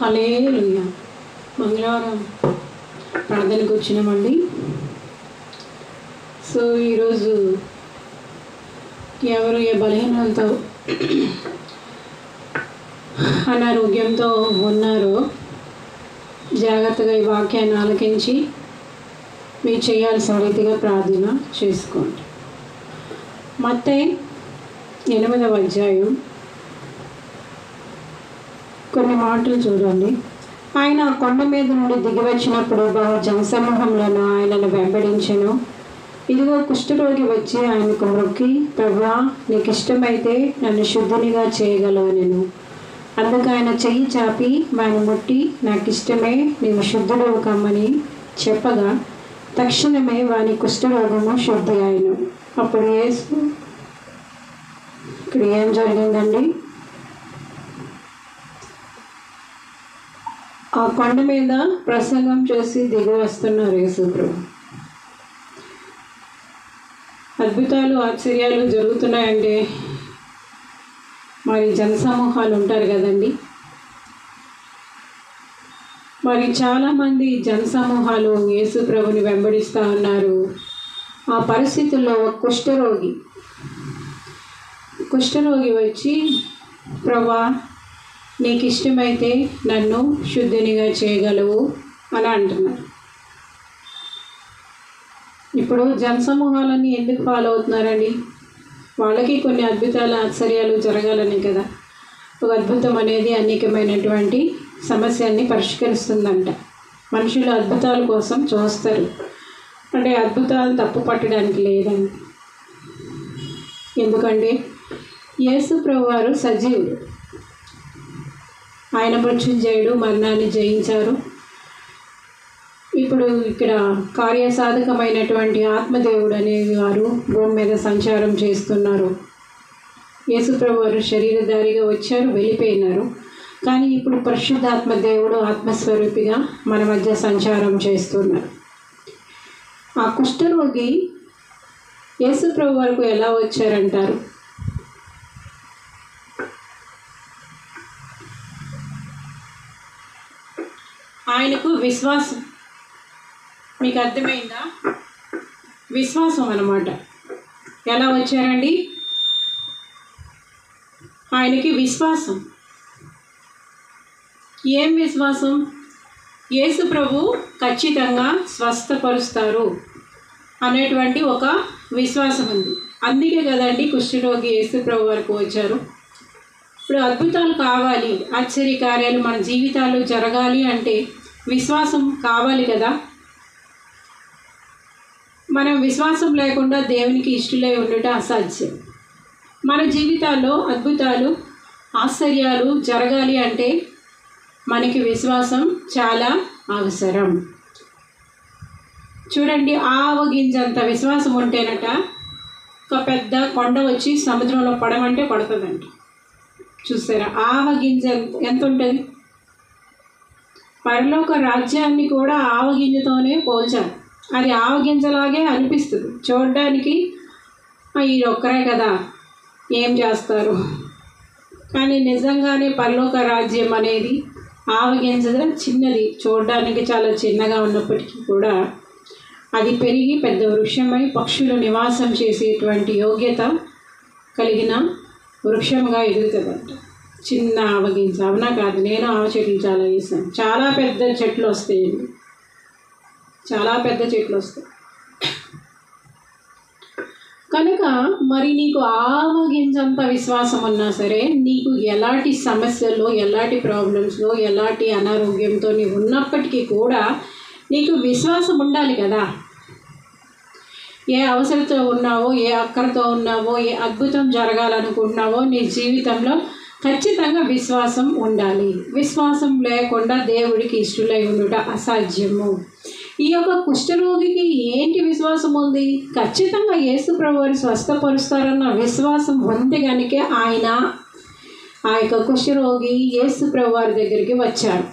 హల్లెలూయా. మంగళవారం ప్రార్థనకు వచ్చినామండి. సో ఈరోజు ఎవరు ఏ బలహీనతతో అనారోగ్యంతో ఉన్నారో జాగ్రత్తగా ఈ వాక్యాన్ని ఆలకించి మీరు చేయాల్సిన రీతిగా ప్రార్థన చేసుకోండి. మత్తయి 8వ అధ్యాయం కొన్ని మాటలు చూడండి. ఆయన కొండ మీద నుండి దిగి వచ్చినప్పుడు బహు జనసమూహంలోనూ ఆయనను వెంబడించెను. ఇదిగో కుష్ఠరోగి వచ్చి ఆయనకు మొక్కి, ప్రభువా, నీకు ఇష్టమైతే నన్ను శుద్ధినిగా చేయగలవనెను. అందుకు ఆయన చెయ్యి చాపి వాని ముట్టి, నాకు ఇష్టమే, నీవు శుద్ధుడవు కమ్మని చెప్పగా తక్షణమే వాని కుష్ఠరోగము శుద్ధి అయ్యను. అప్పుడు యేసు, ఇక్కడ ఏం జరిగిందండి? ఆ కొండ మీద ప్రసంగం చేసి దిగి వస్తున్నారు యేసు ప్రభు. అద్భుతాలు ఆశ్చర్యాలు జరుగుతున్నాయంటే మరి జనసమూహాలు ఉంటారు కదండి. మరి చాలామంది జనసమూహాలు యేసు ప్రభుని వెంబడిస్తూ ఉన్నారు. ఆ పరిస్థితుల్లో ఒక కుష్ఠరోగి వచ్చి, ప్రభువా, నీకు ఇష్టమైతే నన్ను శుద్ధినిగా చేయగలవు అని అంటున్నారు. ఇప్పుడు జనసమూహాలన్నీ ఎందుకు ఫాలో అవుతున్నారండి? వాళ్ళకి కొన్ని అద్భుతాలు ఆశ్చర్యాలు జరగాలని కదా. ఒక అద్భుతం అనేది అనేకమైనటువంటి సమస్యల్ని పరిష్కరిస్తుందంట. మనుషులు అద్భుతాల కోసం చూస్తారు. అంటే అద్భుతాలు తప్పు పట్టడానికి లేదండి. ఎందుకంటే యేసు ప్రభువారు సజీవుడు. ఆయన మృత్యుంజయుడు, మరణాన్ని జయించారు. ఇప్పుడు ఇక్కడ కార్యసాధకమైనటువంటి ఆత్మదేవుడు అనేవారు భూమి మీద సంచారం చేస్తున్నారు. యేసుప్రభు వారు శరీరధారిగా వచ్చారు, వెళ్ళిపోయినారు. కానీ ఇప్పుడు పరిశుద్ధాత్మ దేవుడు ఆత్మస్వరూపిగా మన మధ్య సంచారం చేస్తున్నారు. ఆ కుష్ఠరోగి యేసుప్రభు వరకు ఎలా వచ్చారంటారు? ఆయనకు విశ్వాసం. మీకు అర్థమైందా? విశ్వాసం అన్నమాట. ఎలా వచ్చారండి? ఆయనకి విశ్వాసం. ఏం విశ్వాసం? యేసు ప్రభు ఖచ్చితంగా స్వస్థపరుస్తారు అనేటువంటి ఒక విశ్వాసం ఉంది. అందుకే కదండి కుష్ఠరోగి యేసు ప్రభు వరకు వచ్చారు. ఇప్పుడు అద్భుతాలు కావాలి, ఆశ్చర్య కార్యాలు మన జీవితాలు జరగాలి అంటే విశ్వాసం కావాలి కదా. మనం విశ్వాసం లేకుండా దేవునికి ఇష్టలై ఉండటం అసాధ్యం. మన జీవితాల్లో అద్భుతాలు ఆశ్చర్యాలు జరగాలి అంటే మనకి విశ్వాసం చాలా అవసరం. చూడండి, ఆవగింజంత విశ్వాసం ఉంటేనట ఒక పెద్ద కొండ వచ్చి సముద్రంలో పడమంటే పడుతుందంట. చూసారా? ఆవగింజ ఎంత ఉంటుంది? పరలోక రాజ్యాన్ని కూడా ఆవగింజతోనే పోల్చారు. అది ఆవగింజలాగే అనిపిస్తుంది చూడడానికి. ఈ ఒక్కరే కదా, ఏం చేస్తారు? కానీ నిజంగానే పరలోక రాజ్యం అనేది ఆవగింజ చిన్నది, చూడడానికి చాలా చిన్నగా ఉన్నప్పటికీ కూడా అది పెరిగి పెద్ద వృక్షమై పక్షులు నివాసం చేసేటువంటి యోగ్యత కలిగిన వృక్షంగా ఎదుగుతుందంట. చిన్న ఆవగింజ. అవునా కాదు? నేను ఆవ చెట్లు చాలా వేసాను. చాలా పెద్ద చెట్లు వస్తాయండి, చాలా పెద్ద చెట్లు వస్తాయి. కనుక మరి నీకు ఆవగింజంత విశ్వాసం ఉన్నా సరే, నీకు ఎలాంటి సమస్యల్లో, ఎలాంటి ప్రాబ్లమ్స్లో, ఎలాంటి అనారోగ్యంతో నీవు ఉన్నప్పటికీ కూడా నీకు విశ్వాసం ఉండాలి కదా. ఏ అవసరంతో ఉన్నావో, ఏ అక్కరతో ఉన్నావో, ఏ అద్భుతం జరగాలనుకుంటున్నావో నీ జీవితంలో ఖచ్చితంగా విశ్వాసం ఉండాలి. విశ్వాసం లేకుండా దేవుడికి ఇష్టలై ఉండుట అసాధ్యము. ఈ యొక్క కుష్ఠరోగికి ఏంటి విశ్వాసం ఉంది? ఖచ్చితంగా యేసు ప్రభువారు స్వస్థపరుస్తారన్న విశ్వాసం ఉంది. కనుక ఆయన ఆ యొక్క కుష్ఠరోగి యేసు ప్రభువారి దగ్గరికి వచ్చాడు.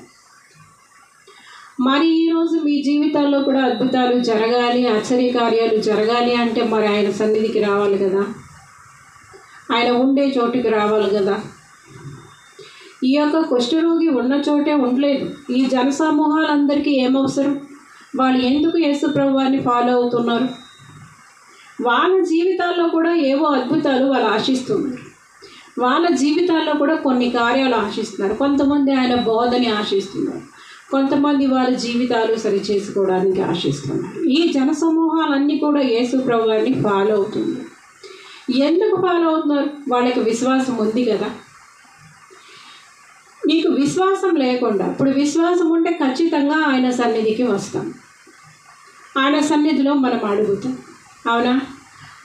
మరి ఈరోజు మీ జీవితాల్లో కూడా అద్భుతాలు జరగాలి, ఆశ్చర్యకార్యాలు జరగాలి అంటే మరి ఆయన సన్నిధికి రావాలి కదా, ఆయన ఉండే చోటుకి రావాలి కదా. ఈ యొక్క కుష్ఠరోగి ఉన్న చోటే ఉండలేదు. ఈ జనసమూహాలందరికీ ఏమవసరం? వాళ్ళు ఎందుకు యేసు ప్రభువారిని ఫాలో అవుతున్నారు? వాళ్ళ జీవితాల్లో కూడా ఏవో అద్భుతాలు వాళ్ళు ఆశిస్తున్నారు. వాళ్ళ జీవితాల్లో కూడా కొన్ని కార్యాలు ఆశిస్తున్నారు. కొంతమంది ఆయన బోధని ఆశిస్తున్నారు, కొంతమంది వాళ్ళ జీవితాలు సరి చేసుకోవడానికి ఆశిస్తున్నారు. ఈ జనసమూహాలన్నీ కూడా యేసు ప్రభువారిని ఫాలో అవుతున్నారు. ఎందుకు ఫాలో అవుతున్నారు? వాళ్ళకి విశ్వాసం ఉంది కదా. నీకు విశ్వాసం లేకుండా, ఇప్పుడు విశ్వాసం ఉంటే ఖచ్చితంగా ఆయన సన్నిధికి వస్తాం. ఆయన సన్నిధిలో మనం అడుగుతాం, అవునా?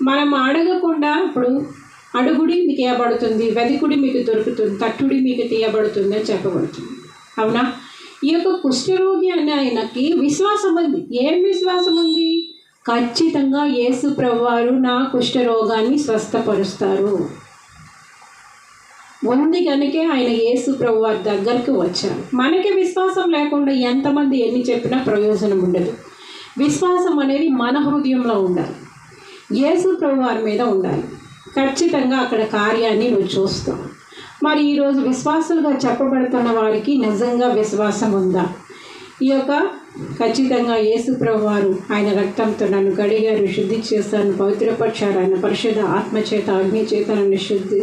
మనం అడగకుండా ఇప్పుడు అడుగుడి మీకు ఇవ్వబడుతుంది, వెదికుడి మీకు దొరుకుతుంది, తట్టుడి మీకు తీయబడుతుంది అని చెప్పబడుతుంది, అవునా? ఈ యొక్క కుష్ఠరోగి అనే ఆయనకి విశ్వాసం ఉంది. ఏం విశ్వాసం ఉంది? ఖచ్చితంగా యేసు ప్రభువారు నా కుష్ఠరోగాన్ని స్వస్థపరుస్తారు ఉంది కనుకే ఆయన యేసు ప్రభువారి దగ్గరికి వచ్చారు. మనకి విశ్వాసం లేకుండా ఎంతమంది ఎన్ని చెప్పినా ప్రయోజనం ఉండదు. విశ్వాసం అనేది మన హృదయంలో ఉండాలి, యేసు ప్రభువారి మీద ఉండాలి. ఖచ్చితంగా అక్కడ కార్యాన్ని నువ్వు చూస్తావు. మరి ఈరోజు విశ్వాసులుగా చెప్పబడుతున్న వారికి నిజంగా విశ్వాసం ఉందా? ఈ యొక్క ఖచ్చితంగా యేసు ప్రభువారు ఆయన రక్తంతో నన్ను కడిగారు, శుద్ధి చేశారు, పవిత్రపరిచారు. ఆయన పరిశుద్ధ ఆత్మచేత అగ్ని చేత నన్ను శుద్ధి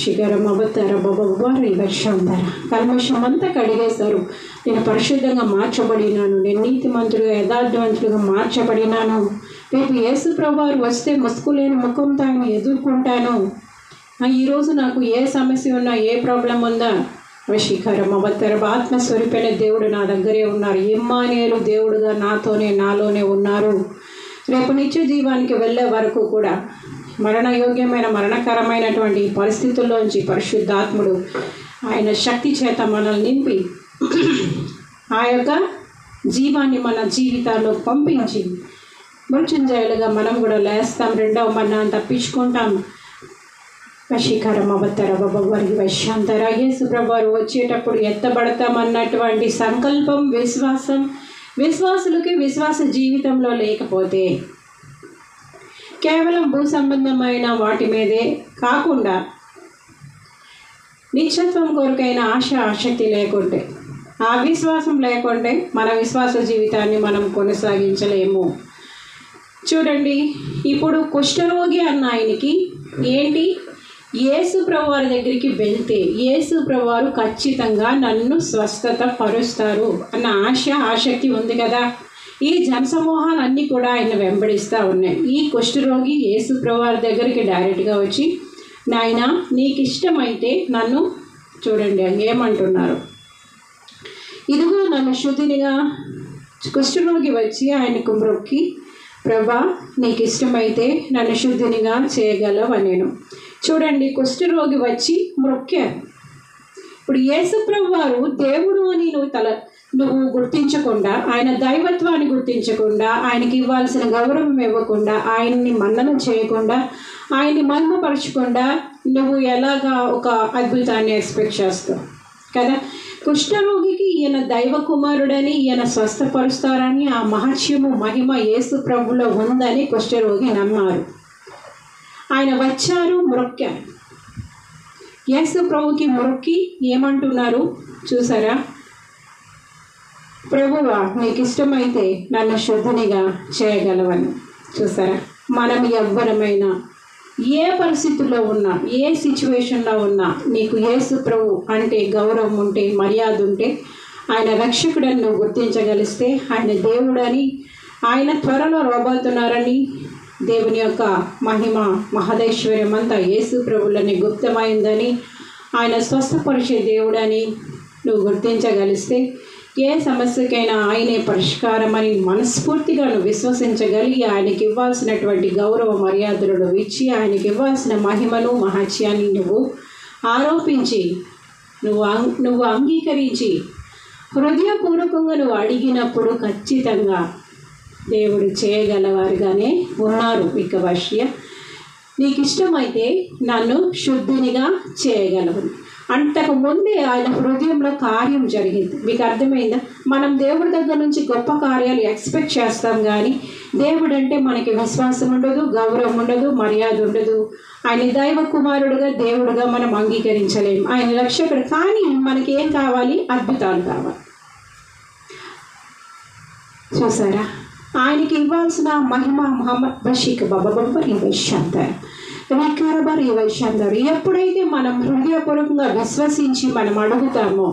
శిఖరం అవతార బాబారి వర్షంధర కల్మషం అంతా కడిగేశారు. నేను పరిశుద్ధంగా మార్చబడినాను, నేను నీతిమంతుడుగా యథార్థవంతులుగా మార్చబడినాను. రేపు యేసు ప్రభువారు వస్తే ముసుగులేని ముఖంతో ఆయన ఎదుర్కొంటాను. ఈరోజు నాకు ఏ సమస్య ఉన్నా, ఏ ప్రాబ్లం ఉందా, శిఖరం అవతార ఆత్మస్వరూపైన దేవుడు నా దగ్గరే ఉన్నారు. ఇమ్మానుయేలు దేవుడుగా నాలోనే ఉన్నారు. రేపు నిత్య జీవానికి వెళ్ళే వరకు కూడా మరణయోగ్యమైన మరణకరమైనటువంటి పరిస్థితుల్లోంచి పరిశుద్ధాత్ముడు ఆయన శక్తి చేత మనల్ని నింపి ఆ యొక్క జీవాన్ని మన జీవితాల్లో పంపించి మృత్యుంజయులుగా మనం కూడా లేస్తాం, రెండవ మరణాన్ని తప్పించుకుంటాం. వశీకరం అవతార బాబారికి వైశాంతర యేసు ప్రభువారు వచ్చేటప్పుడు ఎత్తబడతామన్నటువంటి సంకల్పం, విశ్వాసం విశ్వాసులకి విశ్వాస జీవితంలో లేకపోతే కేవలం భూ సంబంధమైన వాటి మీదే కాకుండా నిత్యత్వం కొరకైన ఆసక్తి లేకుంటే, ఆ విశ్వాసం లేకుంటే మన విశ్వాస జీవితాన్ని మనం కొనసాగించలేము. చూడండి, ఇప్పుడు కుష్ఠరోగి అన్న ఆయనకి ఏంటి? యేసు ప్రభువారి దగ్గరికి వెళ్తే యేసు ప్రభువారు ఖచ్చితంగా నన్ను స్వస్థత పరుస్తారు అన్న ఆసక్తి ఉంది కదా. ఈ జనసమూహాలన్నీ కూడా ఆయన వెంబడిస్తూ ఉన్నాయి. ఈ కుష్ఠరోగి యేసు ప్రభువారి దగ్గరికి డైరెక్ట్గా వచ్చి, నాయనా నీకు ఇష్టమైతే నన్ను చూడండి ఏమంటున్నారు, ఇదిగో నన్ను శుద్ధినిగా. కుష్ఠరోగి వచ్చి ఆయనకు మొక్కి, ప్రభా నీకు ఇష్టమైతే నన్ను శుద్ధినిగా చేయగలవు అనేను. చూడండి, కుష్ఠరోగి వచ్చి మొక్కారు. ఇప్పుడు యేసు ప్రభువారు దేవుడు అని నువ్వు గుర్తించకుండా, ఆయన దైవత్వాన్ని గుర్తించకుండా, ఆయనకి ఇవ్వాల్సిన గౌరవం ఇవ్వకుండా, ఆయన్ని మన్ననం చేయకుండా, ఆయన్ని మహిమపరచకుండా నువ్వు ఎలాగా ఒక అద్భుతాన్ని ఎక్స్పెక్ట్ చేస్తావు కదా. కుష్ఠరోగికి ఈయన దైవ కుమారుడని, ఈయన స్వస్థపరుస్తారని, ఆ మహత్యము మహిమ యేసు ప్రభులో ఉందని కుష్ఠరోగి నమ్మారు. ఆయన వచ్చారు, మొక్కారు. యేసు ప్రభుకి మొక్కి ఏమంటున్నారు చూసారా, ప్రభువా నీకు ఇష్టమైతే నన్ను శుద్ధినిగా చేయగలవని. చూసారా, మనం ఎవ్వరమైనా ఏ పరిస్థితుల్లో ఉన్నా, ఏ సిచ్యువేషన్లో ఉన్నా, నీకు యేసు ప్రభు అంటే గౌరవం ఉంటే, మర్యాద ఉంటే, ఆయన రక్షకుడని నువ్వు గుర్తించగలిస్తే, ఆయన దేవుడని, ఆయన త్వరలో రాబోతున్నారని, దేవుని యొక్క మహిమ మహదైశ్వర్యం అంతా యేసు ప్రభులని గుప్తమైందని, ఆయన స్వస్థపరిచే దేవుడని నువ్వు గుర్తించగలిస్తే, ఏ సమస్యకైనా ఆయనే పరిష్కారం అని మనస్ఫూర్తిగా నువ్వు విశ్వసించగలిగి, ఆయనకి ఇవ్వాల్సినటువంటి గౌరవ మర్యాదలు నువ్వు ఇచ్చి, ఆయనకి ఇవ్వాల్సిన మహిమను మహత్యాన్ని నువ్వు ఆరోపించి, నువ్వు అంగీకరించి, హృదయపూర్వకంగా నువ్వు అడిగినప్పుడు ఖచ్చితంగా దేవుడు చేయగలవారుగానే ఉన్నారు. ఇక వర్షియ నీకు ఇష్టమైతే నన్ను శుద్ధినిగా చేయగలవు. అంతకు ముందే ఆయన హృదయంలో కార్యం జరిగింది. మీకు అర్థమైందా? మనం దేవుడి దగ్గర నుంచి గొప్ప కార్యాలు ఎక్స్పెక్ట్ చేస్తాం, కానీ దేవుడు అంటే మనకి విశ్వాసం ఉండదు, గౌరవం ఉండదు, మర్యాద ఉండదు. ఆయన దైవ కుమారుడుగా దేవుడుగా మనం అంగీకరించలేము. ఆయన రక్షకుడు. కానీ మనకి ఏం కావాలి? అద్భుతాలు కావాలి. చూసారా? ఆయనకి ఇవ్వాల్సిన మహిమ మహమ్మద్ బషీక్ బాబాబర్ ఇవ్వశాంతారు వికారబార్ ఇవ్వశాంతారు. ఎప్పుడైతే మనం హృదయపూర్వకంగా విశ్వసించి మనం అడుగుతామో,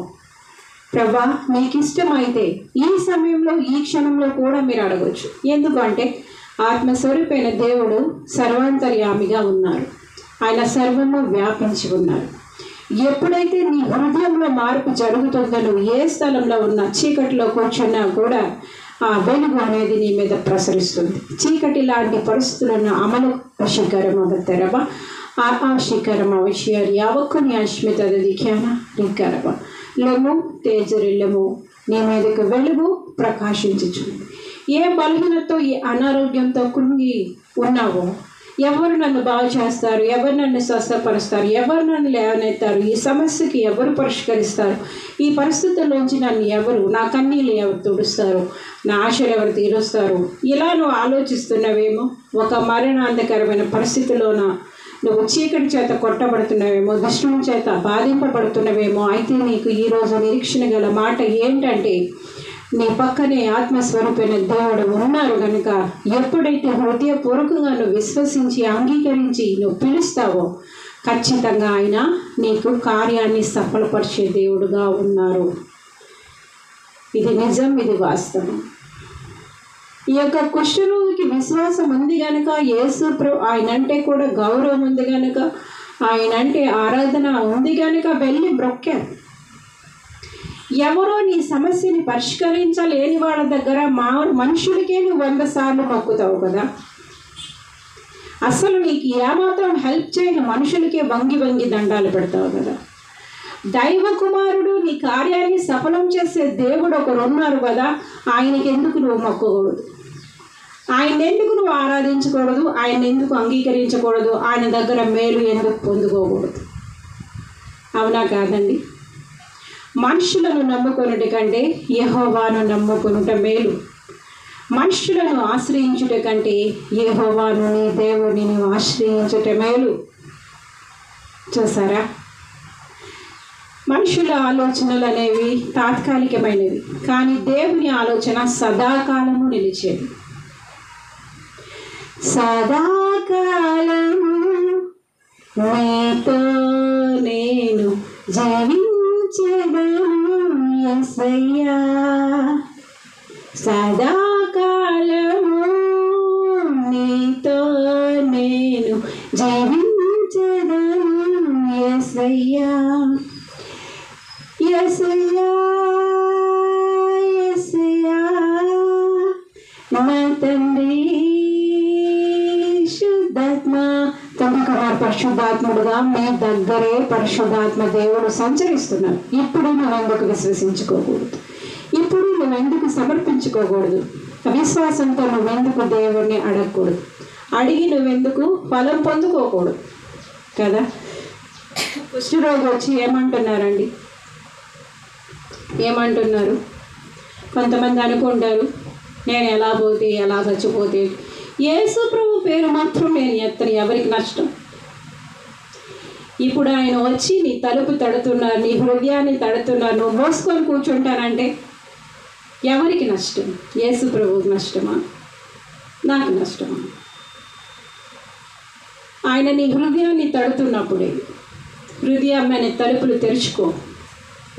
ప్రభా నీకు ఇష్టమైతే ఈ సమయంలో ఈ క్షణంలో కూడా మీరు అడగవచ్చు. ఎందుకంటే ఆత్మస్వరూపైన దేవుడు సర్వాంతర్యామిగా ఉన్నారు. ఆయన సర్వంలో వ్యాపించి ఉన్నారు. ఎప్పుడైతే నీ హృదయంలో మార్పు జరుగుతుందో, నువ్వు ఏ స్థలంలో ఉన్నా, చీకటిలో కూర్చున్నా కూడా ఆ వెలుగు అనేది నీ మీద ప్రసరిస్తుంది. చీకటి లాంటి పరిస్థితులను అమలు వశీకరమవుతారవ ఆశీకరమ విషయాలు యావక్కుని అశ్మిత దిఖ్యాన రికరవ లెము తేజరిల్లము నీ మీదకు వెలుగు ప్రకాశించుచుంది. ఏ బలహీనతో, ఏ అనారోగ్యంతో కృంగి ఉన్నావో, ఎవరు నన్ను బాగు చేస్తారు, ఎవరు నన్ను స్వస్థపరుస్తారు, ఎవరు నన్ను లేవనెత్తారు, ఈ సమస్యకి ఎవరు పరిష్కరిస్తారు, ఈ పరిస్థితుల్లోంచి నన్ను ఎవరు, నా కన్నీళ్ళు ఎవరు తుడుస్తారు, నా ఆశలు ఎవరు తీరుస్తారు, ఇలా నువ్వు ఆలోచిస్తున్నవేమో, ఒక మరణాంతకరమైన పరిస్థితిలోన నువ్వు చీకటి చేత కొట్టబడుతున్నవేమో, దుష్టుని చేత బాధింపబడుతున్నవేమో, అయితే నీకు ఈరోజు నిరీక్షణ గల మాట ఏంటంటే, నీ పక్కనే ఆత్మస్వరూపైన దేవుడు ఉన్నారు కనుక ఎప్పుడైతే హృదయపూర్వకంగా నువ్వు విశ్వసించి అంగీకరించి నువ్వు పిలుస్తావో, ఖచ్చితంగా ఆయన నీకు కార్యాన్ని సఫలపరిచే దేవుడుగా ఉన్నారు. ఇది నిజం, ఇది వాస్తవం. ఈ యొక్క కుష్ఠరోగికి విశ్వాసం ఉంది కనుక, యేసు ఆయన అంటే కూడా గౌరవం ఉంది కనుక, ఆయన అంటే ఆరాధన ఉంది కనుక వెళ్ళి బ్రొక్కారు. ఎవరో నీ సమస్యని పరిష్కరించలేని వాళ్ళ దగ్గర మనుషులకే నువ్వు 100 సార్లు మొక్కుతావు కదా. అసలు నీకు ఏమాత్రం హెల్ప్ చేయని మనుషులకే వంగి వంగి దండాలు పెడతావు కదా. దైవ కుమారుడు నీ కార్యాన్ని సఫలం చేసే దేవుడు ఒకరు ఉన్నారు కదా, ఆయనకి ఎందుకు నువ్వు మొక్కకూడదు? ఆయన ఎందుకు నువ్వు ఆరాధించకూడదు? ఆయన ఎందుకు అంగీకరించకూడదు? ఆయన దగ్గర మేలు ఎందుకు పొందుకోకూడదు? అవునా కాదండి? మనుషులను నమ్ముకొనుట కంటే యెహోవాను నమ్ముకొనుట మేలు. మనుషులను ఆశ్రయించుట కంటే యెహోవాను నీ దేవుని నువ్వు ఆశ్రయించుట మేలు. చూసారా? మనుషుల ఆలోచనలు అనేవి తాత్కాలికమైనవి, కానీ దేవుని ఆలోచన సదాకాలము నిలిచేది. సదాకాలము నీతో నేను జీవించెదను యేసయ్యా, సదాకాలము నీతో నేను జీవించెదను యేసయ్యా, యేసయ్యా, యేసయ్యా నా తండ్రి శుద్ధాత్మ. తమకవారు పరిశుద్ధాత్ముడుగా మీ దగ్గరే పరిశుద్ధాత్మ దేవుడు సంచరిస్తున్నారు. ఇప్పుడు నువ్వెందుకు విశ్వసించుకోకూడదు? ఇప్పుడు నువ్వెందుకు సమర్పించుకోకూడదు? విశ్వాసంతో నువ్వెందుకు దేవుడిని అడగకూడదు? అడిగి నువ్వెందుకు ఫలం పొందుకోకూడదు కదా. కుష్ఠరోగి వచ్చి ఏమంటున్నారండి? ఏమంటున్నారు? కొంతమంది అనుకుంటారు, నేను ఎలా పోతే ఎలా చచ్చిపోతే, యేసు ప్రభు పేరు మాత్రం నేను ఎత్తను, ఎవరికి నష్టం? ఇప్పుడు ఆయన వచ్చి నీ తలుపు తడుతున్నారు, నీ హృదయాన్ని తడుతున్నారు, నువ్వు మోసుకొని కూర్చుంటానంటే ఎవరికి నష్టం? యేసు ప్రభువుకి నష్టమా? నాకు నష్టమా? ఆయన నీ హృదయాన్ని తడుతున్నప్పుడే హృదయమైన తలుపులు తెరుచుకో.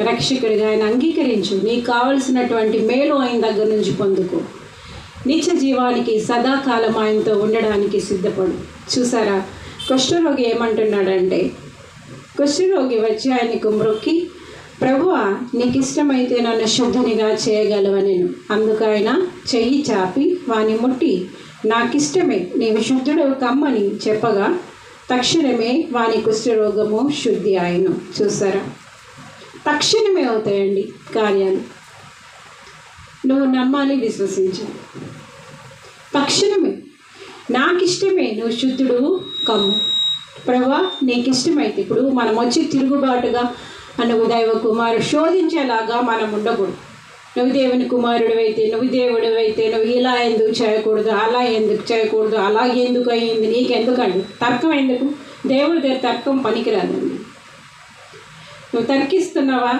రక్షకుడిగా ఆయన అంగీకరించు. నీకు కావలసినటువంటి మేలు ఆయన దగ్గర నుంచి పొందుకో. నిత్య జీవానికి సదాకాలం ఆయనతో ఉండడానికి సిద్ధపడు. చూసారా? కుష్ఠరోగి ఏమంటున్నాడంటే, కుష్ఠరోగి వచ్చి ఆయనకు మ్రొక్కి, ప్రభువా నీకు ఇష్టమైతే నన్ను శుద్ధినిగా చేయగలవనెను. అందుకు ఆయన చెయ్యి చాపి వాని ముట్టి, నాకిష్టమే నీవు శుద్ధుడు కమ్మని చెప్పగా తక్షణమే వాని కుష్ఠరోగము శుద్ధి ఆయను. చూసారా? తక్షణమే అవుతాయండి కార్యాలు. నువ్వు నమ్మాలి, విశ్వసించాలి. తక్షణమే నాకిష్టమే నువ్వు శుద్ధుడు కమ్ము. ప్రభువా నీకు ఇష్టమైతే, ఇప్పుడు మనం వచ్చి తిరుగుబాటుగా నువ్వు దైవ కుమారుడు శోధించేలాగా మనం ఉండకూడదు. నువ్వు దేవుని కుమారుడు అయితే, నువ్వు దేవుడు అయితే, నువ్వు ఇలా ఎందుకు చేయకూడదు, అలా ఎందుకు చేయకూడదు, అలా ఎందుకు అయ్యింది, నీకెందుకండి తర్కం? ఎందుకు? దేవుడి దగ్గర తర్కం పనికిరాదండి. నువ్వు తర్కిస్తున్నావా?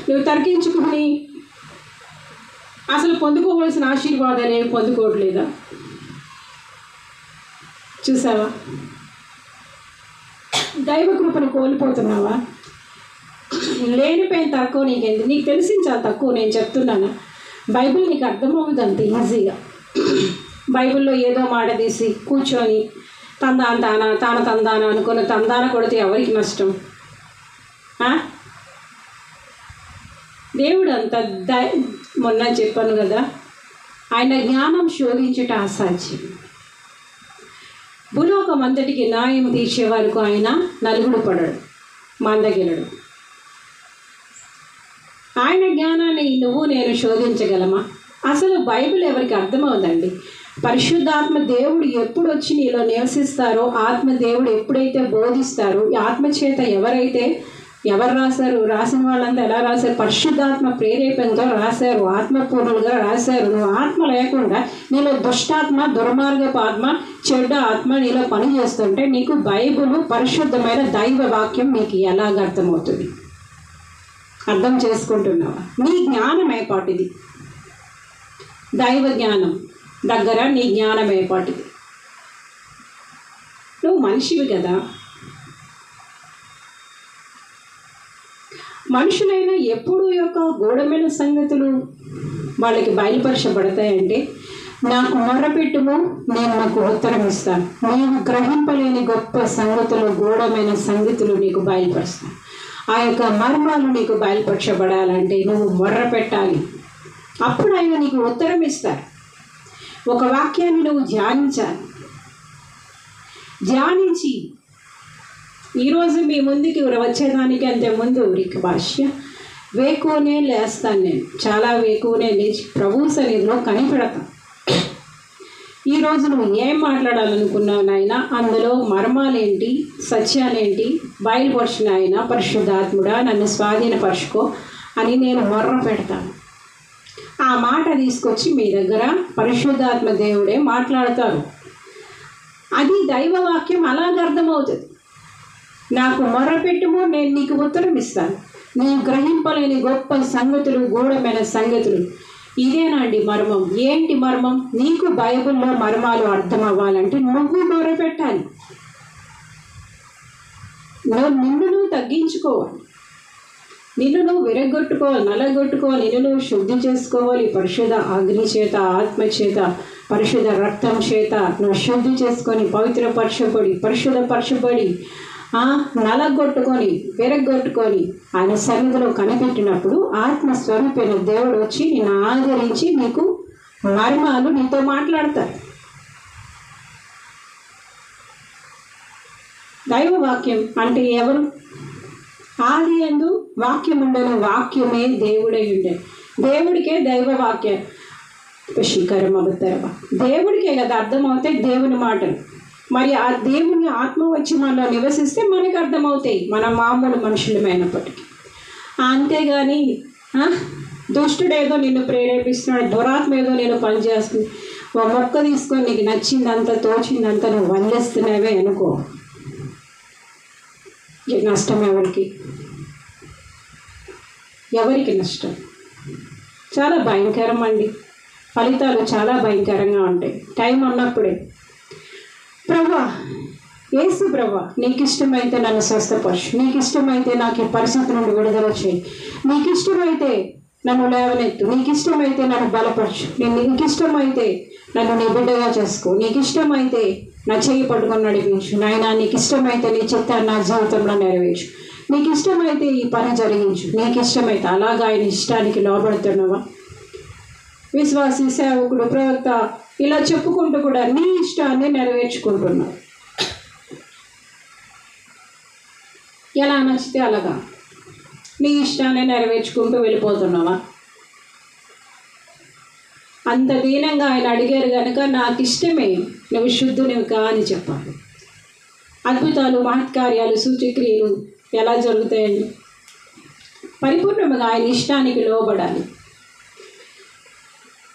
నువ్వు తర్కించుకుని అసలు పొందుకోవలసిన ఆశీర్వాదాలు ఏమి పొందుకోవట్లేదా? చూసావా? దైవ కృపను కోల్పోతున్నావా? లేనిపోయిన తక్కువ నీకెందుకు? నీకు తెలిసింది చాలా తక్కువ. నేను చెప్తున్నాను, బైబిల్ నీకు అర్థమవుతుంది అంత ఈజీగా. బైబిల్లో ఏదో మాట తీసి కూర్చొని తందాన అనుకున్న తందాన కొడితే ఎవరికి నష్టం? దేవుడు అంత మొన్న చెప్పాను కదా, ఆయన జ్ఞానం శోధించుట అసాధ్యం. భూలోకం అంతటికి న్యాయం తీర్చే వరకు ఆయన నలుగుడు పడడు, మందగిలడు. ఆయన జ్ఞానాన్ని నువ్వు నేను శోధించగలమా? అసలు బైబిల్ ఎవరికి అర్థమవుదండి? పరిశుద్ధాత్మ దేవుడు ఎప్పుడు వచ్చి నీలో నివసిస్తారో, ఆత్మదేవుడు ఎప్పుడైతే బోధిస్తారో, ఆత్మచేత ఎవరు రాశారు? రాసిన వాళ్ళంతా ఎలా రాశారు? పరిశుద్ధాత్మ ప్రేరేపణతో రాశారు, ఆత్మపూర్ణులుగా రాశారు. నువ్వు ఆత్మ లేకుండా నీలో దుష్టాత్మ, దుర్మార్గపు ఆత్మ, చెడ్డ ఆత్మ నీలో పనిచేస్తుంటే నీకు బైబిల్ పరిశుద్ధమైన దైవ వాక్యం నీకు ఎలాగ అర్థమవుతుంది? అర్థం చేసుకుంటున్నావా? నీ జ్ఞానం ఏపాటిది? దైవ జ్ఞానం దగ్గర నీ జ్ఞానం ఏపాటిది? నువ్వు మనిషివి కదా. మనుషులైనా ఎప్పుడు యొక్క గూఢమైన సంగతులు వాళ్ళకి బయలుపరచబడతాయంటే, నాకు మొరపెట్టుము, నేను నాకు ఉత్తరం ఇస్తాను, నేను గ్రహింపలేని గొప్ప సంగతులు, గూఢమైన సంగతులు నీకు బయలుపరుస్తాను. ఆ యొక్క మర్మాలు నీకు బయలుపరచబడాలంటే నువ్వు మొర్ర పెట్టాలి, అప్పుడు ఆయన నీకు ఉత్తరం ఇస్తారు. ఒక వాక్యాన్ని నువ్వు ధ్యానించాలి. ధ్యానించి ఈరోజు మీ ముందుకి వచ్చేదానికి అంతే ముందు రిక్ భాష్య వేకువనే లేస్తాను. నేను చాలా వేకువనే లేచి ప్రభు సన్నిధిలో కనిపెడతాను. ఈరోజు నువ్వు ఏం మాట్లాడాలనుకున్నావు నాయన, అందులో మర్మాలేంటి, సత్యాలేంటి బయలుపరిచిన ఆయన పరిశుద్ధాత్ముడా నన్ను స్వాధీనపరచుకో అని నేను మొర్ర పెడతాను. ఆ మాట తీసుకొచ్చి మీ దగ్గర పరిశుద్ధాత్మ దేవుడే మాట్లాడతారు. అది దైవవాక్యం. అలాగ అర్థమవుతుంది. నాకు మొర్రపెట్టుము, నేను నీకు ఉత్తరం ఇస్తాను, నీవు గ్రహింపలేని గొప్ప సంగతులు, గూఢమైన సంగతులు. ఇదేనండి మర్మం. ఏంటి మర్మం? నీకు బైబిల్లో మర్మాలు అర్థం అవ్వాలంటే నువ్వు మొర్రపెట్టాలి. నిన్ను నువ్వు తగ్గించుకోవాలి, నిన్ను నువ్వు విరగొట్టుకోవాలి, నలగొట్టుకోవాలి, నిన్ను నువ్వు శుద్ధి చేసుకోవాలి. పరిశుద్ధ అగ్ని చేత, ఆత్మ చేత, పరిశుద్ధ రక్తం చేత నువ్వు శుద్ధి చేసుకొని పరిశుద్ధపరచబడి నలగొట్టుకొని విరగొట్టుకొని ఆయన సన్నిధిలో కనిపెట్టినప్పుడు ఆత్మస్వరూపైన దేవుడు వచ్చి నిన్ను ఆదరించి నీకు మర్మాలు నీతో మాట్లాడతారు. దైవ వాక్యం అంటే ఎవరు? ఆది యందు వాక్యం ఉండను, వాక్యమే దేవుడై ఉండే. దేవుడికే దైవ వాక్యం దేవుడికే కదా అర్థమవుతాయి దేవుని మాటలు. మరి ఆ దేవుని ఆత్మ వచ్చి మనలో నివసిస్తే మనకు అర్థమవుతాయి, మన మామూలు మనుషులమైనప్పటికీ. అంతేగాని దుష్టుడు ఏదో నిన్ను ప్రేరేపిస్తున్నాడు, దురాత్మ ఏదో నేను పనిచేస్తుంది, ఒక మొక్క తీసుకొని నీకు నచ్చిందంత తోచిందంత నువ్వు వదిలేస్తున్నావే అనుకో, నష్టం ఎవరికి నష్టం? చాలా భయంకరం అండి. ఫలితాలు చాలా భయంకరంగా ఉంటాయి. టైం ఉన్నప్పుడే ప్రభా, యేసు ప్రభా, నీకు ఇష్టమైతే నన్ను స్వస్థపరచు, నీకు ఇష్టమైతే నాకు ఈ పరిస్థితి నుండి విడుదల చేయి, నీకు ఇష్టమైతే నన్ను లేవనెత్తు, నీకు ఇష్టమైతే నన్ను బలపరచు, నీకు ఇష్టమైతే నన్ను నీ బిడ్డగా చేసుకో, నీకు ఇష్టమైతే నా చెయ్యి పట్టుకొని నడిపించు నాయనా, నీకు ఇష్టమైతే నీ చిత్తాన్ని నా జీవితంలో నెరవేర్చు, నీకు ఇష్టమైతే ఈ పని జరిగించు, నీకు ఇష్టమైతే. అలాగా ఆయన ఇష్టానికి లోబడుతున్నావా? విశ్వాసి, సేవకుడు, ప్రవక్త ఇలా చెప్పుకుంటూ కూడా నీ ఇష్టాన్ని నెరవేర్చుకుంటున్నావు. ఎలా నచ్చితే అలాగా నీ ఇష్టాన్ని నెరవేర్చుకుంటూ వెళ్ళిపోతున్నావా? అంత దీనంగా ఆయన అడిగారు కనుక నాకు ఇష్టమే, నువ్వు శుద్ధునివి కా అని చెప్పాలి. అద్భుతాలు, మహత్కార్యాలు, సూచక్రియలు ఎలా జరుగుతాయండి? పరిపూర్ణంగా ఆయన ఇష్టానికి లోబడాలి.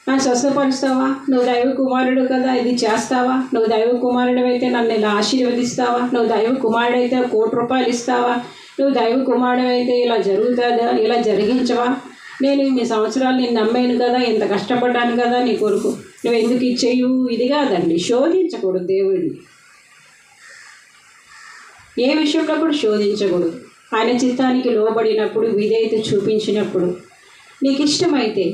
నన్ను స్వస్థపరుస్తావా? నువ్వు దైవ కుమారుడు కదా, ఇది చేస్తావా? నువ్వు దైవ కుమారుడు అయితే నన్ను ఇలా ఆశీర్వదిస్తావా? నువ్వు దైవ కుమారుడు అయితే 1 కోటి రూపాయలు ఇస్తావా? నువ్వు దైవ కుమారుడు అయితే ఇలా జరుగుతుందా, ఇలా జరిగించవా? నేను ఇన్ని సంవత్సరాలు నేను నమ్మాను కదా, ఇంత కష్టపడ్డాను కదా నీ కొరకు, నువ్వు ఎందుకు ఇచ్చేయు? ఇది కాదండి. శోధించకూడదు దేవుడిని. ఏ విషయంలో కూడా శోధించకూడదు. ఆయన చిత్తానికి లోబడినప్పుడు, విధేయత చూపించినప్పుడు, నీకు ఇష్టమైతే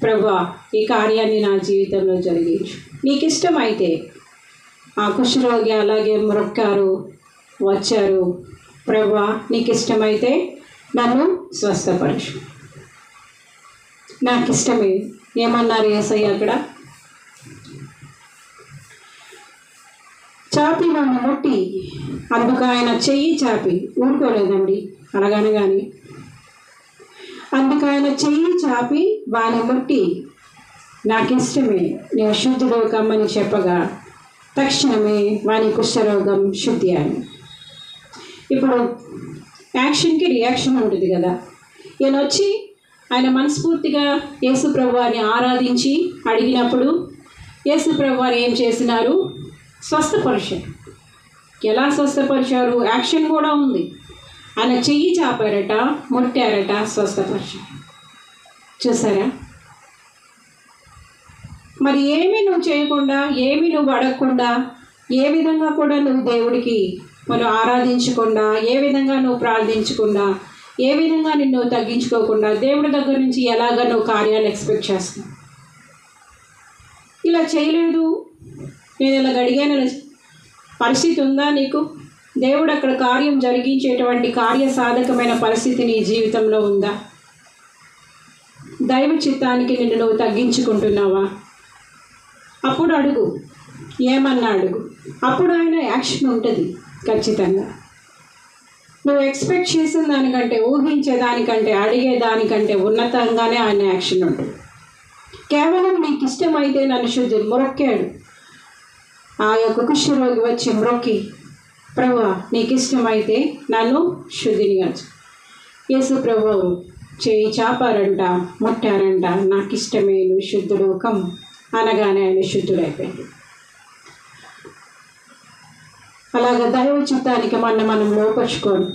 ప్రభువా ఈ కార్యాన్ని నా జీవితంలో జరిగించు, నీకు ఇష్టమైతే ఆ కుష్ఠరోగి అలాగే మొక్కారు, వచ్చారు, ప్రభువా నీకు ఇష్టమైతే నన్ను స్వస్థపరచు, నాకు ఇష్టమే. ఏమన్నారు యేసయ్య అక్కడ? చాపి నన్ను ముట్టి, అందుకు ఆయన చెయ్యి చాపి ఊరుకోలేదండి. అనగానే అందుకు ఆయన చెయ్యి చాపి వాని ముట్టి, నాకు ఇష్టమే, నేను శుద్ధుడు కమ్మని చెప్పగా తక్షణమే వాని కుష్ఠరోగం శుద్ధి అని. ఇప్పుడు యాక్షన్కి రియాక్షన్ ఉంటుంది కదా. ఈయన వచ్చి ఆయన మనస్ఫూర్తిగా యేసు ప్రభువారిని ఆరాధించి అడిగినప్పుడు యేసు ప్రభువారు ఏం చేసినారు? స్వస్థపరిచారు. ఎలా స్వస్థపరిచారు? యాక్షన్ కూడా ఉంది. ఆయన చెయ్యి చాపారట, ముట్టారట, స్వస్థపరిచారు. చూసారా? మరి ఏమీ నువ్వు చేయకుండా, ఏమీ నువ్వు అడగకుండా, ఏ విధంగా కూడా నువ్వు దేవుడికి మనం ఆరాధించకుండా, ఏ విధంగా నువ్వు ప్రార్థించకుండా, ఏ విధంగా నిన్ను తగ్గించుకోకుండా దేవుడి దగ్గర నుంచి ఎలాగ నువ్వు కార్యాలు ఎక్స్పెక్ట్ చేస్తావు? ఇలా చేయలేదు, నేను ఇలా అడిగాను పరిస్థితి ఉందా నీకు? దేవుడు అక్కడ కార్యం జరిగించేటువంటి కార్యసాధకమైన పరిస్థితి నీ జీవితంలో ఉందా? దైవ చిత్తానికి నిన్ను నువ్వు తగ్గించుకుంటున్నావా? అప్పుడు అడుగు, ఏమన్నా అడుగు. అప్పుడు ఆయన యాక్షన్ ఉంటుంది ఖచ్చితంగా. నువ్వు ఎక్స్పెక్ట్ చేసిన దానికంటే, ఊహించేదానికంటే, అడిగేదానికంటే ఉన్నతంగానే ఆయన యాక్షన్ ఉంటుంది. కేవలం నీకు ఇష్టమైతే నన్ను శుద్ధి మొక్కాడు. ఆ యొక్క కుష్ఠరోగి వచ్చి మ్రొక్కి, ప్రభువా నీకు ఇష్టమైతే నన్ను శుద్ధిని కాచు. యేసు ప్రభువు చేయి చాపారంట, ముట్టారంట, నాకు ఇష్టమే, నువ్వు శుద్ధుడు కమ్ అనగానే ఆయన శుద్ధుడైపోయాడు. అలాగ దైవ చిత్తానికి మనం లోపరుచుకోను.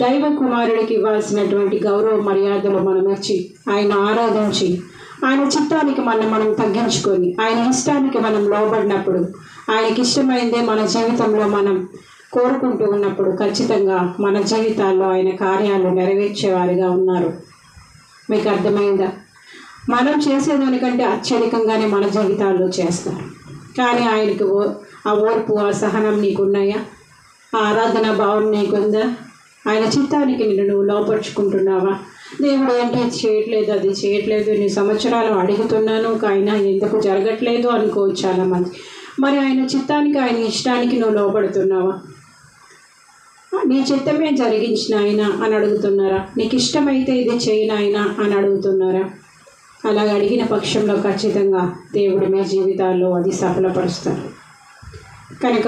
దైవ కుమారుడికి ఇవ్వాల్సినటువంటి గౌరవ మర్యాదలు మనం ఇచ్చి, ఆయన ఆరాధించి, ఆయన చిత్తానికి మనం తగ్గించుకొని, ఆయన ఇష్టానికి మనం లోబడినప్పుడు, ఆయనకి ఇష్టమైందే మన జీవితంలో మనం కోరుకుంటూ ఉన్నప్పుడు ఖచ్చితంగా మన జీవితాల్లో ఆయన కార్యాలు నెరవేర్చేవారిగా ఉన్నారు. మీకు అర్థమైందా? మనం చేసేదానికంటే అత్యధికంగానే మన జీవితాల్లో చేస్తారు. కానీ ఆయనకు ఆ ఓర్పు, ఆ సహనం నీకున్నాయా? ఆ ఆరాధన భావం నీకుందా? ఆయన చిత్తానికి నువ్వు లోపరుచుకుంటున్నావా? దేవుడు అంటే చేయట్లేదు, అది చేయట్లేదు, నీ సంవత్సరాలు అడుగుతున్నాను ఆయన ఎందుకు జరగట్లేదు అనుకోవచ్చు చాలామంది. మరి ఆయన చిత్తానికి, ఆయన ఇష్టానికి నువ్వు లోపడుతున్నావా? నీ చిత్తమే జరిగించిన ఆయన అని అడుగుతున్నారా? నీకు ఇష్టమైతే ఇది చేయను ఆయన అని అడుగుతున్నారా? అలాగ అడిగిన పక్షంలో ఖచ్చితంగా దేవుడు మీ జీవితాల్లో అది సఫలపరుస్తారు. కనుక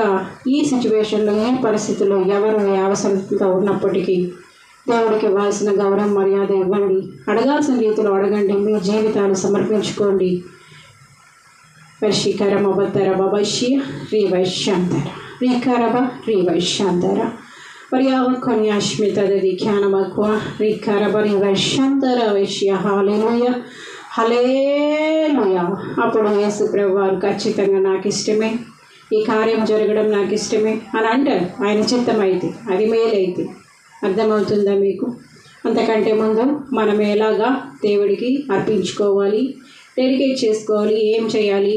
ఈ సిచ్యువేషన్లో, ఈ పరిస్థితుల్లో ఎవరు ఏ అవసరంతో ఉన్నప్పటికీ దేవుడికి ఇవ్వాల్సిన గౌరవ మర్యాద ఇవ్వండి. అడగాల్సిన రీతిలో అడగండి. మీ జీవితాలు సమర్పించుకోండి. వర్షీకరమ బద్దర భవిష్య రీ వైశ్యాంతర రీకరబ రీ వైశ్యాంతర పర్యావకొని అశ్మితది ఖ్యానమక్వ రీకరబ రీ వైశ్యాంతర వైశ్య. హల్లెలూయా, హల్లెలూయా. అప్పుడు యేసు ప్రభువారు ఖచ్చితంగా నాకు ఇష్టమే, ఈ కార్యం జరగడం నాకు ఇష్టమే అని అంటారు. ఆయన చిత్తమైతే, అది మేలైతే. అర్థమవుతుందా మీకు? అంతకంటే ముందు మనం ఎలాగా దేవుడికి అర్పించుకోవాలి, డెడికేట్ చేసుకోవాలి, ఏం చేయాలి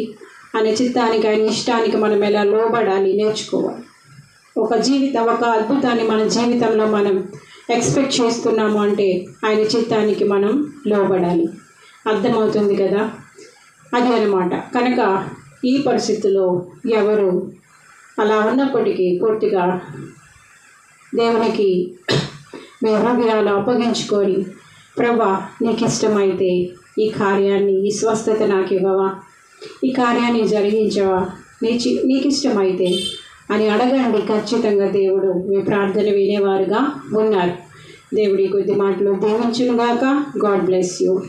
అనే చిత్తానికి, ఆయన ఇష్టానికి మనం ఎలా లోబడాలి నేర్చుకోవాలి. ఒక అద్భుతాన్ని మన జీవితంలో మనం ఎక్స్పెక్ట్ చేస్తున్నాము అంటే ఆయన చిత్తానికి మనం లోబడాలి. అర్థమవుతుంది కదా? అది అన్నమాట. కనుక ఈ పరిస్థితిలో ఎవరు అలా ఉన్నప్పటికీ పూర్తిగా దేవునికి మీ హృదయాలు అప్పగించుకొని, ప్రభా నీకు ఇష్టమైతే ఈ కార్యాన్ని, ఈ స్వస్థత నాకు ఇవ్వవా, ఈ కార్యాన్ని జరిగించవా, నీకు ఇష్టమైతే అని అడగండి. ఖచ్చితంగా దేవుడు మీ ప్రార్థన వినేవారుగా ఉన్నారు. దేవుడి కొద్ది మాటలు దీవించును గాక. God bless you.